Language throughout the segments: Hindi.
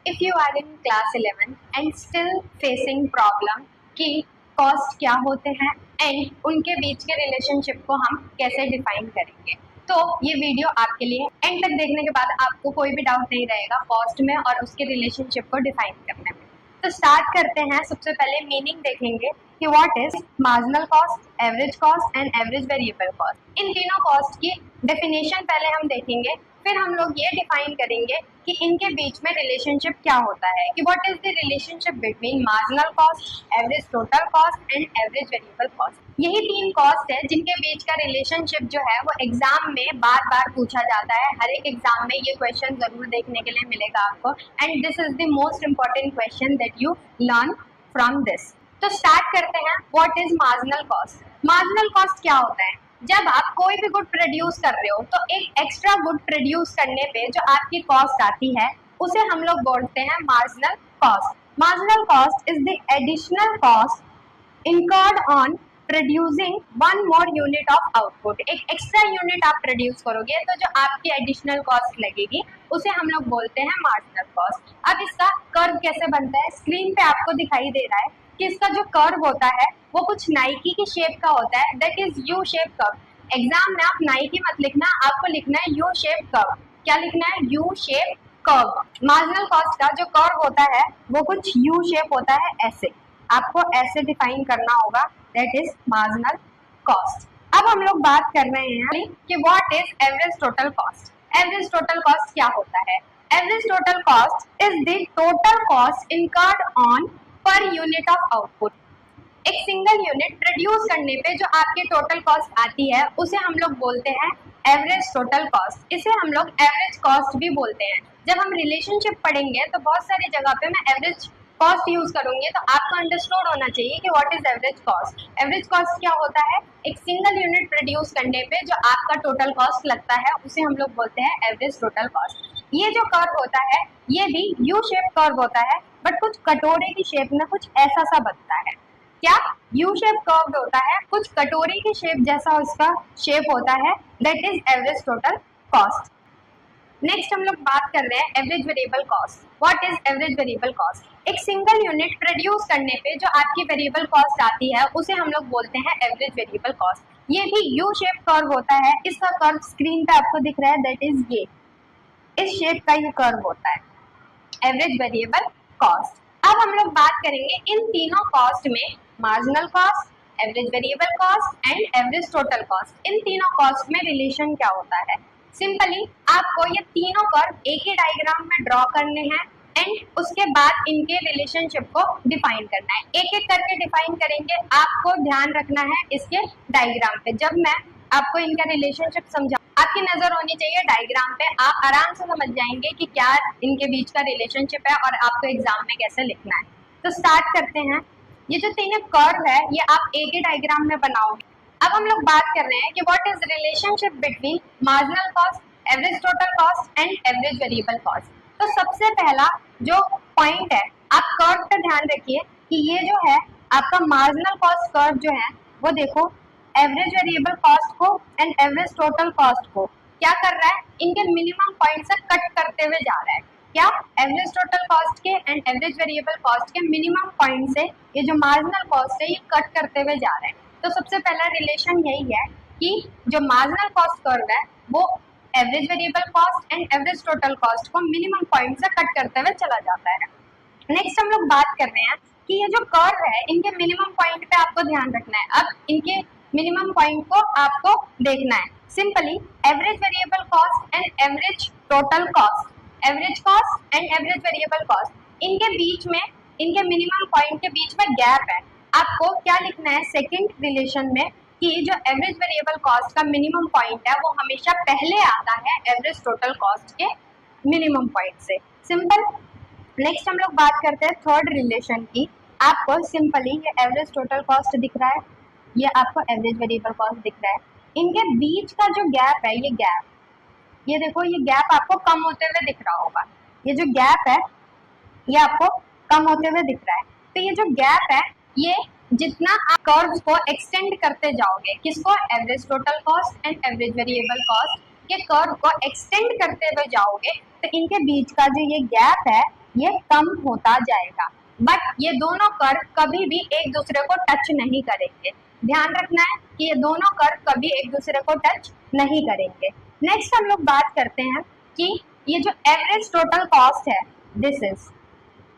if you are in class 11 and still facing problem कि कॉस्ट क्या होते हैं एंड उनके बीच के रिलेशनशिप को हम कैसे डिफाइन करेंगे, तो ये वीडियो आपके लिए। एंड तक देखने के बाद आपको कोई भी डाउट नहीं रहेगा कॉस्ट में और उसके रिलेशनशिप को डिफाइन करने में। तो स्टार्ट करते हैं। सबसे पहले मीनिंग देखेंगे कि what is marginal cost, average cost and average variable cost. इन तीनों कॉस्ट की डेफिनेशन पहले हम देखेंगे, फिर हम लोग ये डिफाइन करेंगे कि इनके बीच में रिलेशनशिप क्या होता है, कि what is the relationship between marginal cost, average total cost and average variable cost. यही तीन कॉस्ट है जिनके बीच का रिलेशनशिप जो है वो एग्जाम में बार बार पूछा जाता है। हर एक एग्जाम में ये क्वेश्चन जरूर देखने के लिए मिलेगा आपको, and this is the most important question that you learn from this. तो स्टार्ट करते हैं। What is marginal cost? Marginal cost क्या होता है? जब आप कोई भी गुड प्रोड्यूस कर रहे हो तो एक एक्स्ट्रा गुड प्रोड्यूस करने पे जो आपकी कॉस्ट आती है उसे हम लोग बोलते हैं marginal cost. Marginal cost is the additional cost incurred on producing one more unit of output. एक एक्स्ट्रा यूनिट आप प्रोड्यूस करोगे तो जो आपकी एडिशनल कॉस्ट लगेगी उसे हम लोग बोलते हैं मार्जिनल कॉस्ट। अब इसका कर्व कैसे बनता है? स्क्रीन पे आपको दिखाई दे रहा है कि इसका जो कर्व होता है वो कुछ नाइकी की शेप का होता है, that is U shape curve. Exam में आप नाइकी मत लिखना, आपको लिखना है यू शेप कर्व। क्या लिखना है? U shape curve. Marginal cost का जो कर्व होता है वो कुछ यू शेप होता है, ऐसे आपको ऐसे डिफाइन करना होगा, दैट इज मार्जिनल कॉस्ट। अब हम लोग बात कर रहे हैं कि what is average total cost. Average total cost क्या होता है? Average total cost is the total cost incurred on per unit of output. एक सिंगल यूनिट प्रोड्यूस करने पे जो आपकी टोटल कॉस्ट आती है उसे हम लोग बोलते हैं एवरेज टोटल कॉस्ट। इसे हम लोग एवरेज कॉस्ट भी बोलते हैं। जब हम रिलेशनशिप पढ़ेंगे तो बहुत सारी जगह पे मैं एवरेज कॉस्ट यूज करूंगी, तो आपको अंडरस्टूड होना चाहिए कि what is average cost. Average cost क्या होता है? एक सिंगल यूनिट प्रोड्यूस करने पे जो आपका टोटल कॉस्ट लगता है उसे हम लोग बोलते हैं एवरेज टोटल कॉस्ट। ये जो कर्व होता है ये भी यू शेप कर्व होता है, बट कुछ कटोरे की शेप में कुछ ऐसा सा बनता है। क्या? यू शेप कर्व होता है, कुछ कटोरी की शेप जैसा उसका शेप होता है, that is average total cost. Next हम लोग बात कर रहे हैं average variable cost. What is average variable cost? एक सिंगल यूनिट प्रोड्यूस करने पे जो आपकी वेरिएबल कॉस्ट आती है उसे हम लोग बोलते हैं एवरेज वेरिएबल कॉस्ट। ये भी यू शेप कर्व होता है, इसका कर्व स्क्रीन पे आपको दिख रहा है, दैट इज ये इस शेप का ये कर्व होता है, एवरेज वेरिएबल कॉस्ट। अब हम लोग बात करेंगे इन तीनों कॉस्ट में marginal cost, average variable cost and average total cost. इन तीनों कॉस्ट में रिलेशन क्या होता है? सिंपली आपको ये तीनों कर्व एक ही डायग्राम में ड्रॉ करने हैं एंड उसके बाद इनके रिलेशनशिप को डिफाइन करना है। एक एक करके डिफाइन करेंगे, आपको ध्यान रखना है इसके डायग्राम पे। जब मैं आपको इनका रिलेशनशिप समझा, आपकी नजर होनी चाहिए डायग्राम पे, आप आराम से समझ जाएंगे कि क्या इनके बीच का रिलेशनशिप है और आपको एग्जाम में कैसे लिखना है। तो स्टार्ट करते हैं। ये जो तीनों कर्व है ये आप एक ही डायग्राम में बनाओगे। अब हम लोग बात कर रहे हैं कि what is relationship between marginal cost, average total cost and average variable cost. तो सबसे पहला जो पॉइंट है, आप कर्व पे ध्यान रखिए कि ये जो है आपका मार्जिनल कॉस्ट कर्व जो है वो देखो एवरेज वेरिएबल कॉस्ट को एंड एवरेज टोटल कॉस्ट को क्या कर रहा है? इनके मिनिमम पॉइंट से कट करते हुए जा रहा है। क्या? एवरेज टोटल कॉस्ट के एंड एवरेज वेरिएबल कॉस्ट के मिनिमम पॉइंट से ये जो मार्जिनल कॉस्ट है ये कट करते हुए जा रहे हैं। तो सबसे पहला रिलेशन यही है कि जो मार्जिनल कॉस्ट कर्व है वो average variable cost and average total cost को मिनिमम पॉइंट से कट करते हुए चला जाता है। नेक्स्ट हम लोग बात कर रहे हैं कि ये जो कर्व है इनके मिनिमम पॉइंट पे आपको ध्यान रखना है। अब इनके मिनिमम पॉइंट को आपको देखना है। Simply average variable cost and average total cost, average cost and average variable cost, इनके बीच में, इनके मिनिमम पॉइंट के बीच में गैप है। आपको क्या लिखना है सेकंड रिलेशन में कि जो एवरेज वेरिएबल कॉस्ट का मिनिमम पॉइंट है वो हमेशा पहले आता है एवरेज टोटल कॉस्ट के मिनिमम पॉइंट से। सिंपल। नेक्स्ट हम लोग बात करते हैं थर्ड रिलेशन की। आपको सिंपली ये एवरेज टोटल कॉस्ट दिख रहा है, ये आपको एवरेज वेरिएबल कॉस्ट दिख रहा है, इनके बीच का जो गैप है, ये गैप, ये देखो ये गैप आपको कम होते हुए दिख रहा होगा। ये जो गैप है ये आपको कम होते हुए दिख रहा है। तो ये जो गैप है ये जितना आप कर्व को एक्सटेंड करते जाओगे, किसको? Average total cost and average variable cost के कर्व को एक्सटेंड करते हुए जाओगे तो इनके बीच का जो ये गैप है ये कम होता जाएगा। बट ये दोनों कर्व कभी भी एक दूसरे को टच नहीं करेंगे। ध्यान रखना है कि ये दोनों कर्व कभी एक दूसरे को टच नहीं करेंगे। नेक्स्ट हम लोग बात करते हैं कि ये जो एवरेज टोटल कॉस्ट है, this is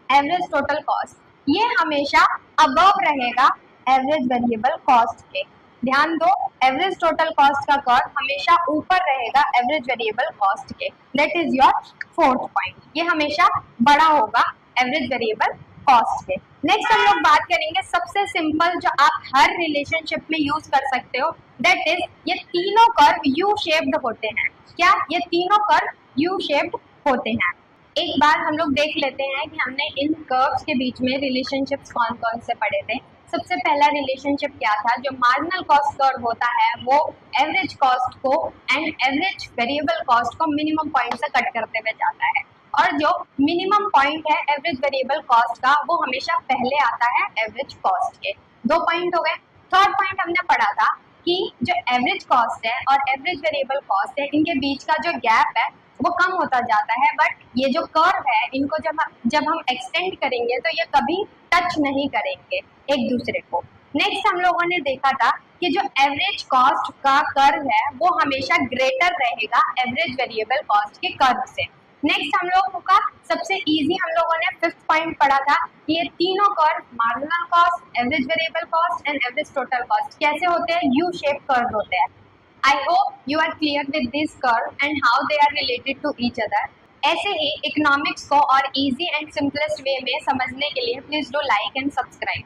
average total cost, ये हमेशा अबव रहेगा एवरेज वेरिएबल कॉस्ट के। ध्यान दो, एवरेज टोटल कॉस्ट का कर्व हमेशा ऊपर रहेगा एवरेज वेरिएबल कॉस्ट के। That is your fourth point, ये हमेशा बड़ा होगा एवरेज वेरिएबल कॉस्ट के। नेक्स्ट हम लोग बात करेंगे सबसे सिंपल जो आप हर रिलेशनशिप में यूज कर सकते हो, दैट इज ये तीनों कर्व यू शेप्ड होते हैं। क्या ये तीनों कर्व यू शेप्ड होते हैं? एक बार हम लोग देख लेते हैं कि हमने इन कर्व्स के बीच में रिलेशनशिप्स कौन कौन से पढ़े थे। सबसे पहला रिलेशनशिप क्या था? जो मार्जिनल कॉस्ट कर्व होता है वो एवरेज कॉस्ट को एंड एवरेज वेरिएबल कॉस्ट को मिनिमम पॉइंट से कट करते हुए जाता है, और जो मिनिमम पॉइंट है एवरेज वेरिएबल कॉस्ट का वो हमेशा पहले आता है एवरेज कॉस्ट के। 2 पॉइंट हो गए। थर्ड पॉइंट हमने पढ़ा था कि जो एवरेज कॉस्ट है और एवरेज वेरिएबल कॉस्ट है, इनके बीच का जो गैप है वो कम होता जाता है, बट ये जो कर्व है इनको जब हम एक्सटेंड करेंगे तो ये कभी टच नहीं करेंगे एक दूसरे को। नेक्स्ट हम लोगों ने देखा था कि जो एवरेज कॉस्ट का कर्व है वो हमेशा ग्रेटर रहेगा एवरेज वेरिएबल कॉस्ट के कर्व से। नेक्स्ट हम लोगों का सबसे इजी हम लोगों ने फिफ्थ पॉइंट पढ़ा था कि ये तीनों curve marginal cost, average variable cost and average total cost कैसे होते हैं? यू शेप कर्व होते हैं। I hope you are clear with this curve and how they are related to each other. ऐसे ही इकोनॉमिक्स को और इजी एंड सिंपलेस्ट वे में समझने के लिए please do like and subscribe.